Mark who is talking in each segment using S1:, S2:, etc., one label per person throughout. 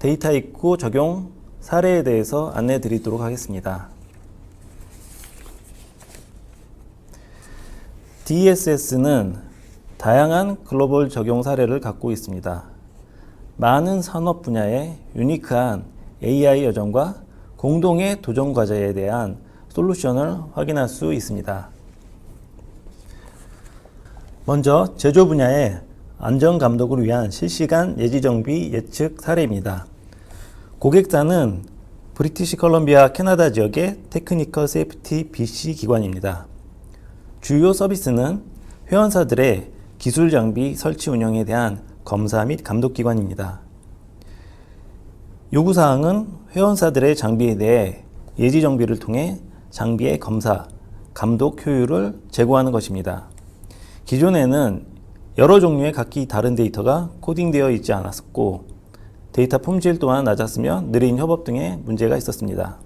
S1: 데이터 입구 적용 사례에 대해서 안내해 드리도록 하겠습니다. DSS는 다양한 글로벌 적용 사례를 갖고 있습니다. 많은 산업 분야의 유니크한 AI 여정과 공동의 도전 과제에 대한 솔루션을 확인할 수 있습니다. 먼저 제조 분야의 안전 감독을 위한 실시간 예지 정비 예측 사례입니다. 고객사는 브리티시 컬럼비아 캐나다 지역의 테크니컬 세이프티 BC 기관입니다. 주요 서비스는 회원사들의 기술 장비 설치 운영에 대한 검사 및 감독 기관입니다. 요구사항은 회원사들의 장비에 대해 예지 정비를 통해 장비의 검사, 감독 효율을 제고하는 것입니다. 기존에는 여러 종류의 각기 다른 데이터가 코딩되어 있지 않았고 데이터 품질 또한 낮았으며 느린 협업 등의 문제가 있었습니다.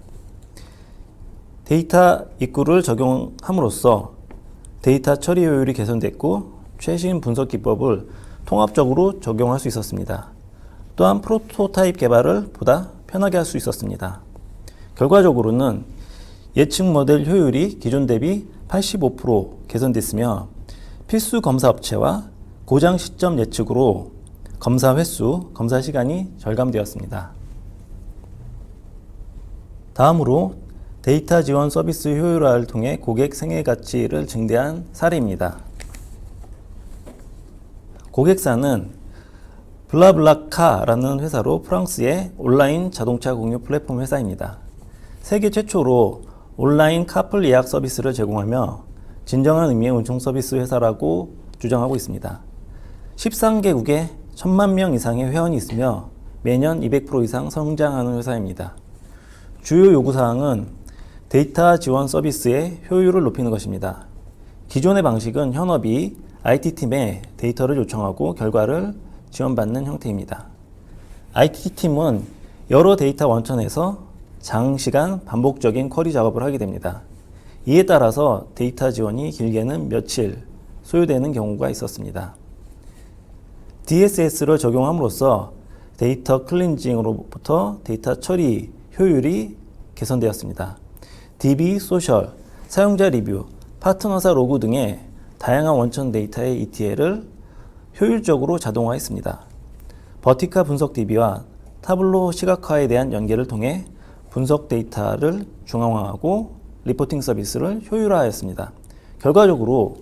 S1: 데이터 입구를 적용함으로써 데이터 처리 효율이 개선됐고 최신 분석 기법을 통합적으로 적용할 수 있었습니다. 또한 프로토타입 개발을 보다 편하게 할 수 있었습니다. 결과적으로는 예측 모델 효율이 기존 대비 85% 개선됐으며 필수 검사 업체와 고장 시점 예측으로 검사 횟수, 검사 시간이 절감되었습니다. 다음으로 데이터 지원 서비스 효율화를 통해 고객 생애 가치를 증대한 사례입니다. 고객사는 블라블라카라는 회사로 프랑스의 온라인 자동차 공유 플랫폼 회사입니다. 세계 최초로 온라인 카풀 예약 서비스를 제공하며 진정한 의미의 운송 서비스 회사라고 주장하고 있습니다. 13개국에 1000만 명 이상의 회원이 있으며 매년 200% 이상 성장하는 회사입니다. 주요 요구사항은 데이터 지원 서비스의 효율을 높이는 것입니다. 기존의 방식은 현업이 IT팀에 데이터를 요청하고 결과를 지원받는 형태입니다. IT팀은 여러 데이터 원천에서 장시간 반복적인 쿼리 작업을 하게 됩니다. 이에 따라서 데이터 지원이 길게는 며칠 소요되는 경우가 있었습니다. DSS를 적용함으로써 데이터 클렌징으로부터 데이터 처리 효율이 개선되었습니다. DB 소셜, 사용자 리뷰, 파트너사 로그 등의 다양한 원천 데이터의 ETL을 효율적으로 자동화했습니다. 버티카 분석 DB와 타블로 시각화에 대한 연계를 통해 분석 데이터를 중앙화하고 리포팅 서비스를 효율화하였습니다. 결과적으로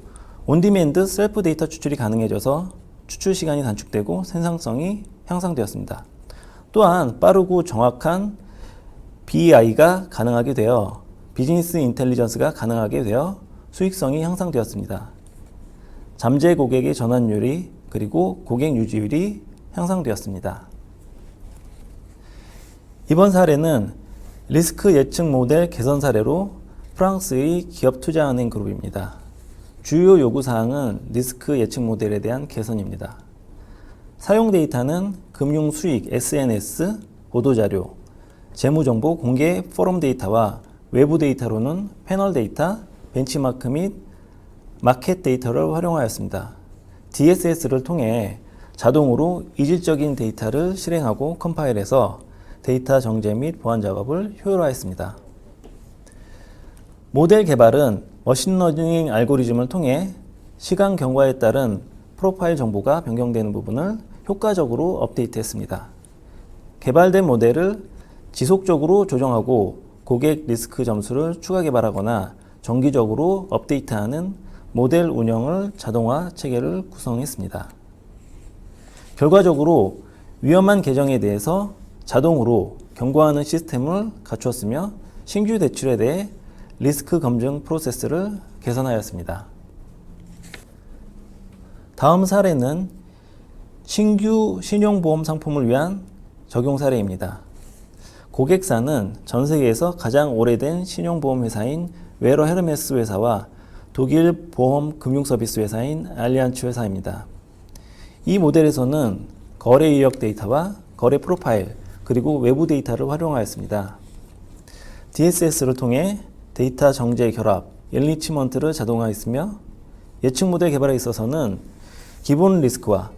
S1: 온디맨드 셀프 데이터 추출이 가능해져서 추출 시간이 단축되고 생산성이 향상되었습니다. 또한 빠르고 정확한 BI가 가능하게 되어 비즈니스 인텔리전스가 가능하게 되어 수익성이 향상되었습니다. 잠재 고객의 전환율이 그리고 고객 유지율이 향상되었습니다. 이번 사례는 리스크 예측 모델 개선 사례로 프랑스의 기업 투자은행 그룹입니다. 주요 요구사항은 리스크 예측 모델에 대한 개선입니다. 사용 데이터는 금융 수익 SNS, 보도자료, 재무정보 공개 포럼 데이터와 외부 데이터로는 패널 데이터, 벤치마크 및 마켓 데이터를 활용하였습니다. DSS를 통해 자동으로 이질적인 데이터를 실행하고 컴파일해서 데이터 정제 및 보안 작업을 효율화했습니다. 모델 개발은 머신러닝 알고리즘을 통해 시간 경과에 따른 프로파일 정보가 변경되는 부분을 효과적으로 업데이트했습니다. 개발된 모델을 지속적으로 조정하고 고객 리스크 점수를 추가 개발하거나 정기적으로 업데이트하는 모델 운영을 자동화 체계를 구성했습니다. 결과적으로 위험한 계정에 대해서 자동으로 경고하는 시스템을 갖추었으며 신규 대출에 대해 리스크 검증 프로세스를 개선하였습니다. 다음 사례는 신규 신용보험 상품을 위한 적용 사례입니다. 고객사는 전 세계에서 가장 오래된 신용보험 회사인 웨러 헤르메스 회사와 독일 보험 금융 서비스 회사인 알리안츠 회사입니다. 이 모델에서는 거래 이력 데이터와 거래 프로파일 그리고 외부 데이터를 활용하였습니다. DSS를 통해 데이터 정제 결합, 엔리치먼트를 자동화했으며 예측 모델 개발에 있어서는 기본 리스크와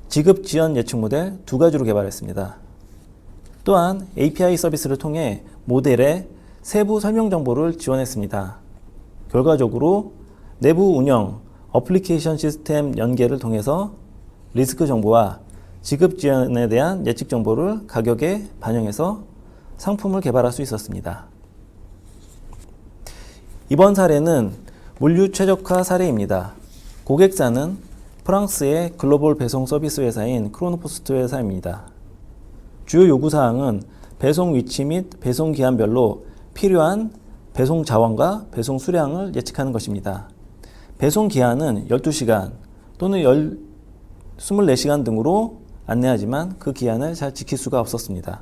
S1: 지급 지연 예측 모델 두 가지로 개발했습니다. 또한 API 서비스를 통해 모델의 세부 설명 정보를 지원했습니다. 결과적으로 내부 운영, 어플리케이션 시스템 연계를 통해서 리스크 정보와 지급 지연에 대한 예측 정보를 가격에 반영해서 상품을 개발할 수 있었습니다. 이번 사례는 물류 최적화 사례입니다. 고객사는 프랑스의 글로벌 배송 서비스 회사인 크로노포스트 회사입니다. 주요 요구사항은 배송 위치 및 배송 기한별로 필요한 배송 자원과 배송 수량을 예측하는 것입니다. 배송 기한은 12시간 또는 24시간 등으로 안내하지만 그 기한을 잘 지킬 수가 없었습니다.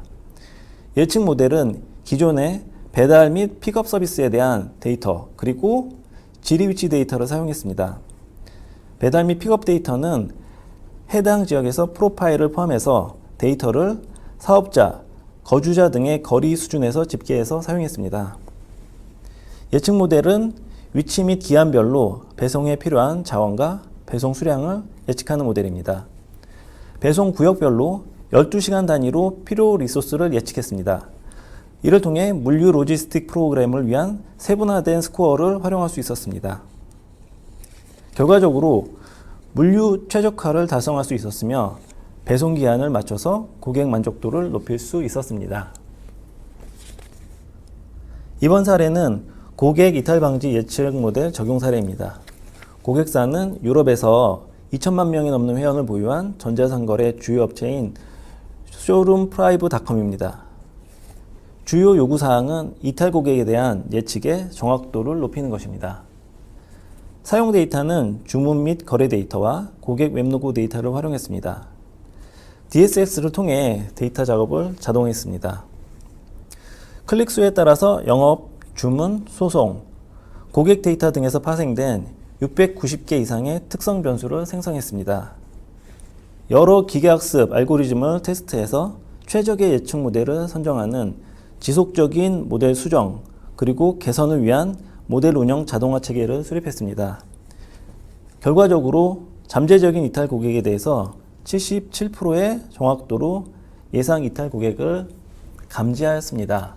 S1: 예측 모델은 기존의 배달 및 픽업 서비스에 대한 데이터 그리고 지리 위치 데이터를 사용했습니다. 배달 및 픽업 데이터는 해당 지역에서 프로파일을 포함해서 데이터를 사업자, 거주자 등의 거리 수준에서 집계해서 사용했습니다. 예측 모델은 위치 및 기한별로 배송에 필요한 자원과 배송 수량을 예측하는 모델입니다. 배송 구역별로 12시간 단위로 필요 리소스를 예측했습니다. 이를 통해 물류 로지스틱 프로그램을 위한 세분화된 스코어를 활용할 수 있었습니다. 결과적으로 물류 최적화를 달성할 수 있었으며 배송 기한을 맞춰서 고객 만족도를 높일 수 있었습니다. 이번 사례는 고객 이탈 방지 예측 모델 적용 사례입니다. 고객사는 유럽에서 2천만 명이 넘는 회원을 보유한 전자상거래 주요 업체인 쇼룸프라이브닷컴입니다. 주요 요구사항은 이탈 고객에 대한 예측의 정확도를 높이는 것입니다. 사용 데이터는 주문 및 거래 데이터와 고객 웹로그 데이터를 활용했습니다. DSX를 통해 데이터 작업을 자동화했습니다. 클릭 수에 따라서 영업, 주문, 소송, 고객 데이터 등에서 파생된 690개 이상의 특성 변수를 생성했습니다. 여러 기계학습 알고리즘을 테스트해서 최적의 예측 모델을 선정하는 지속적인 모델 수정 그리고 개선을 위한 모델 운영 자동화 체계를 수립했습니다. 결과적으로 잠재적인 이탈 고객에 대해서 77%의 정확도로 예상 이탈 고객을 감지하였습니다.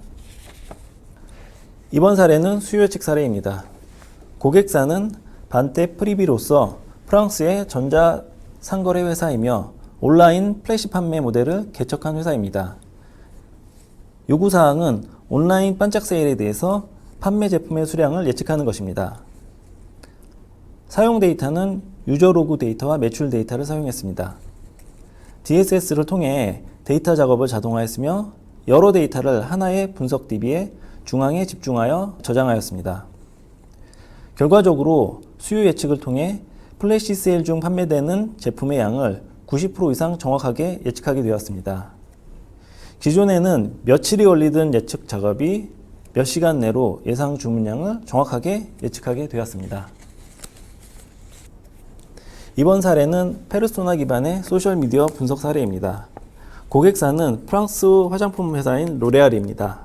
S1: 이번 사례는 수요 예측 사례입니다. 고객사는 반테 프리비로서 프랑스의 전자상거래 회사이며 온라인 플래시 판매 모델을 개척한 회사입니다. 요구사항은 온라인 반짝 세일에 대해서 판매 제품의 수량을 예측하는 것입니다. 사용 데이터는 유저 로그 데이터와 매출 데이터를 사용했습니다. DSS를 통해 데이터 작업을 자동화했으며 여러 데이터를 하나의 분석 DB에 중앙에 집중하여 저장하였습니다. 결과적으로 수요 예측을 통해 플래시 세일 중 판매되는 제품의 양을 90% 이상 정확하게 예측하게 되었습니다. 기존에는 며칠이 걸리던 예측 작업이 몇 시간 내로 예상 주문량을 정확하게 예측하게 되었습니다. 이번 사례는 페르소나 기반의 소셜미디어 분석 사례입니다. 고객사는 프랑스 화장품 회사인 로레알입니다.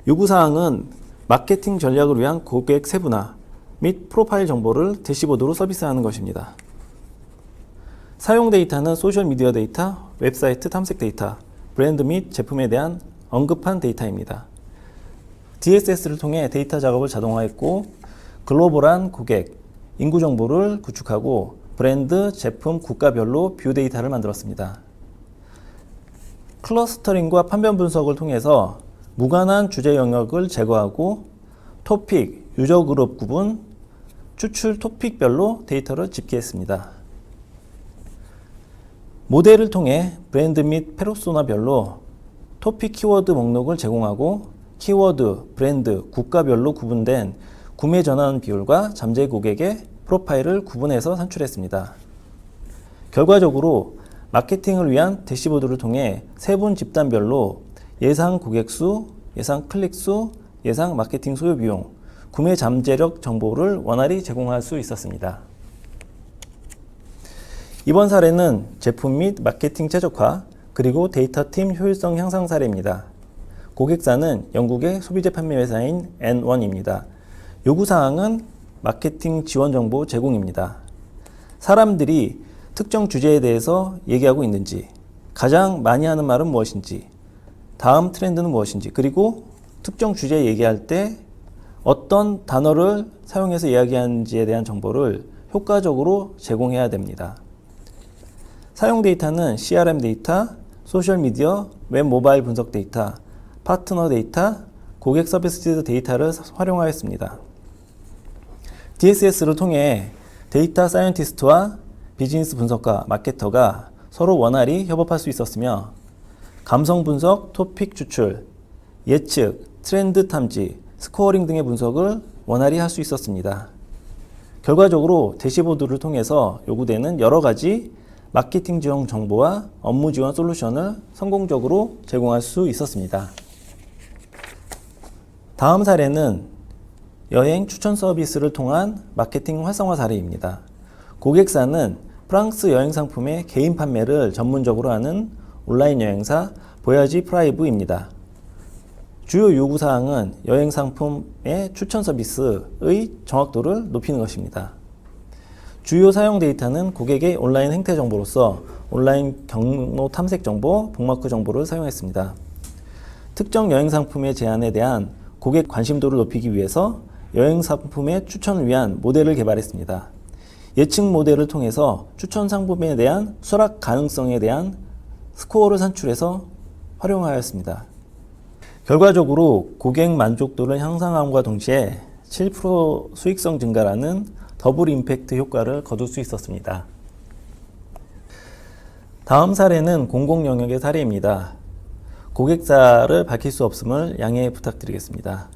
S1: 요구사항은 마케팅 전략을 위한 고객 세분화 및 프로파일 정보를 대시보드로 서비스하는 것입니다. 사용 데이터는 소셜미디어 데이터, 웹사이트 탐색 데이터, 브랜드 및 제품에 대한 언급한 데이터입니다. DSS를 통해 데이터 작업을 자동화했고 글로벌한 고객, 인구 정보를 구축하고 브랜드, 제품, 국가별로 뷰 데이터를 만들었습니다. 클러스터링과 판별 분석을 통해서 무관한 주제 영역을 제거하고 토픽, 유저 그룹 구분, 추출 토픽별로 데이터를 집계했습니다. 모델을 통해 브랜드 및 페르소나별로 토픽 키워드 목록을 제공하고 키워드, 브랜드, 국가별로 구분된 구매 전환 비율과 잠재 고객의 프로파일을 구분해서 산출했습니다. 결과적으로 마케팅을 위한 대시보드를 통해 세분 집단별로 예상 고객 수, 예상 클릭 수, 예상 마케팅 소요 비용, 구매 잠재력 정보를 원활히 제공할 수 있었습니다. 이번 사례는 제품 및 마케팅 최적화 그리고 데이터팀 효율성 향상 사례입니다. 고객사는 영국의 소비재 판매 회사인 N1입니다. 요구사항은 마케팅 지원 정보 제공입니다. 사람들이 특정 주제에 대해서 얘기하고 있는지, 가장 많이 하는 말은 무엇인지, 다음 트렌드는 무엇인지, 그리고 특정 주제 얘기할 때 어떤 단어를 사용해서 이야기하는지에 대한 정보를 효과적으로 제공해야 됩니다. 사용 데이터는 CRM 데이터, 소셜미디어, 웹 모바일 분석 데이터, 파트너 데이터, 고객 서비스 데이터를 활용하였습니다. DSS를 통해 데이터 사이언티스트와 비즈니스 분석가, 마케터가 서로 원활히 협업할 수 있었으며 감성 분석, 토픽 추출, 예측, 트렌드 탐지, 스코어링 등의 분석을 원활히 할 수 있었습니다. 결과적으로 대시보드를 통해서 요구되는 여러 가지 마케팅 지원 정보와 업무 지원 솔루션을 성공적으로 제공할 수 있었습니다. 다음 사례는 여행 추천 서비스를 통한 마케팅 활성화 사례입니다. 고객사는 프랑스 여행 상품의 개인 판매를 전문적으로 하는 온라인 여행사 보야지 프라이브입니다. 주요 요구사항은 여행 상품의 추천 서비스의 정확도를 높이는 것입니다. 주요 사용 데이터는 고객의 온라인 행태 정보로서 온라인 경로 탐색 정보, 북마크 정보를 사용했습니다. 특정 여행 상품의 제안에 대한 고객 관심도를 높이기 위해서 여행 상품의 추천을 위한 모델을 개발했습니다. 예측 모델을 통해서 추천 상품에 대한 수락 가능성에 대한 스코어를 산출해서 활용하였습니다. 결과적으로 고객 만족도를 향상함과 동시에 7% 수익성 증가라는 더블 임팩트 효과를 거둘 수 있었습니다. 다음 사례는 공공 영역의 사례입니다. 고객사를 밝힐 수 없음을 양해 부탁드리겠습니다.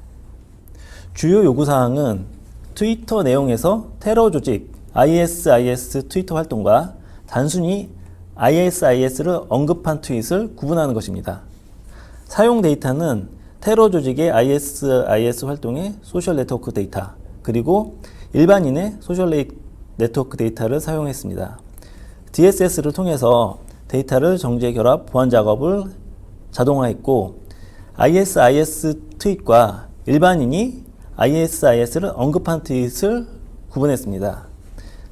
S1: 주요 요구사항은 트위터 내용에서 테러 조직 ISIS 트위터 활동과 단순히 ISIS를 언급한 트윗을 구분하는 것입니다. 사용 데이터는 테러 조직의 ISIS 활동의 소셜 네트워크 데이터, 그리고 일반인의 소셜 네트워크 데이터를 사용했습니다. DSS를 통해서 데이터를 정제 결합 보안 작업을 자동화했고 ISIS 트윗과 일반인이 ISIS를 언급한 트윗을 구분했습니다.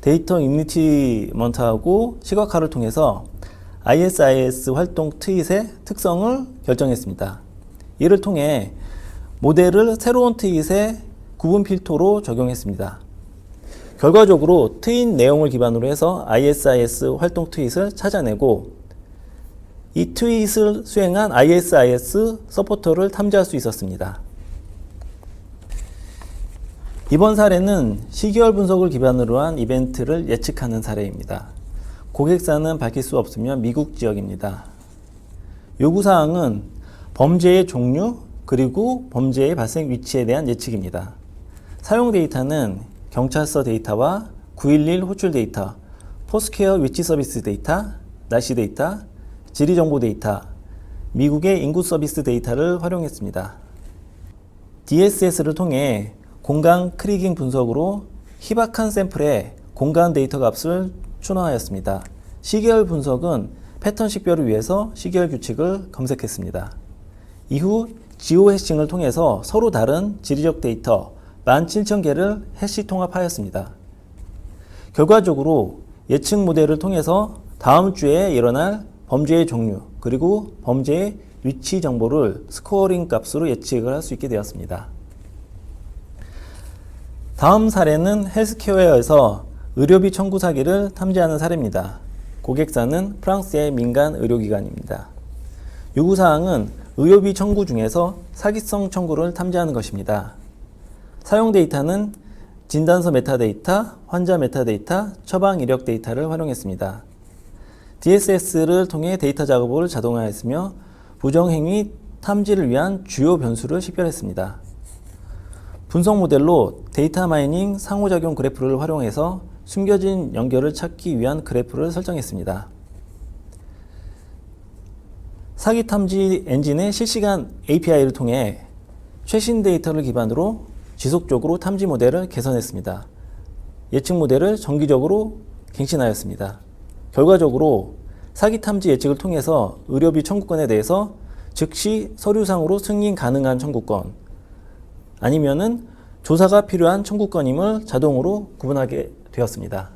S1: 데이터 인리티먼트하고 시각화를 통해서 ISIS 활동 트윗의 특성을 결정했습니다. 이를 통해 모델을 새로운 트윗의 구분 필터로 적용했습니다. 결과적으로 트윗 내용을 기반으로 해서 ISIS 활동 트윗을 찾아내고 이 트윗을 수행한 ISIS 서포터를 탐지할 수 있었습니다. 이번 사례는 시계열 분석을 기반으로 한 이벤트를 예측하는 사례입니다. 고객사는 밝힐 수 없으며 미국 지역입니다. 요구사항은 범죄의 종류 그리고 범죄의 발생 위치에 대한 예측입니다. 사용 데이터는 경찰서 데이터와 911 호출 데이터, 포스케어 위치 서비스 데이터, 날씨 데이터, 지리정보 데이터, 미국의 인구 서비스 데이터를 활용했습니다. DSS를 통해 공간 크리깅 분석으로 희박한 샘플의 공간 데이터 값을 추론하였습니다. 시계열 분석은 패턴 식별을 위해서 시계열 규칙을 검색했습니다. 이후 지오 해싱을 통해서 서로 다른 지리적 데이터 17,000개를 해시 통합하였습니다. 결과적으로 예측 모델을 통해서 다음 주에 일어날 범죄의 종류 그리고 범죄의 위치 정보를 스코어링 값으로 예측을 할 수 있게 되었습니다. 다음 사례는 헬스케어에서 의료비 청구 사기를 탐지하는 사례입니다. 고객사는 프랑스의 민간 의료기관입니다. 요구사항은 의료비 청구 중에서 사기성 청구를 탐지하는 것입니다. 사용 데이터는 진단서 메타데이터, 환자 메타데이터, 처방 이력 데이터를 활용했습니다. DSS를 통해 데이터 작업을 자동화했으며 부정행위 탐지를 위한 주요 변수를 식별했습니다. 분석 모델로 데이터 마이닝 상호작용 그래프를 활용해서 숨겨진 연결을 찾기 위한 그래프를 설정했습니다. 사기 탐지 엔진의 실시간 API를 통해 최신 데이터를 기반으로 지속적으로 탐지 모델을 개선했습니다. 예측 모델을 정기적으로 갱신하였습니다. 결과적으로 사기 탐지 예측을 통해서 의료비 청구권에 대해서 즉시 서류상으로 승인 가능한 청구권, 아니면은 조사가 필요한 청구권임을 자동으로 구분하게 되었습니다.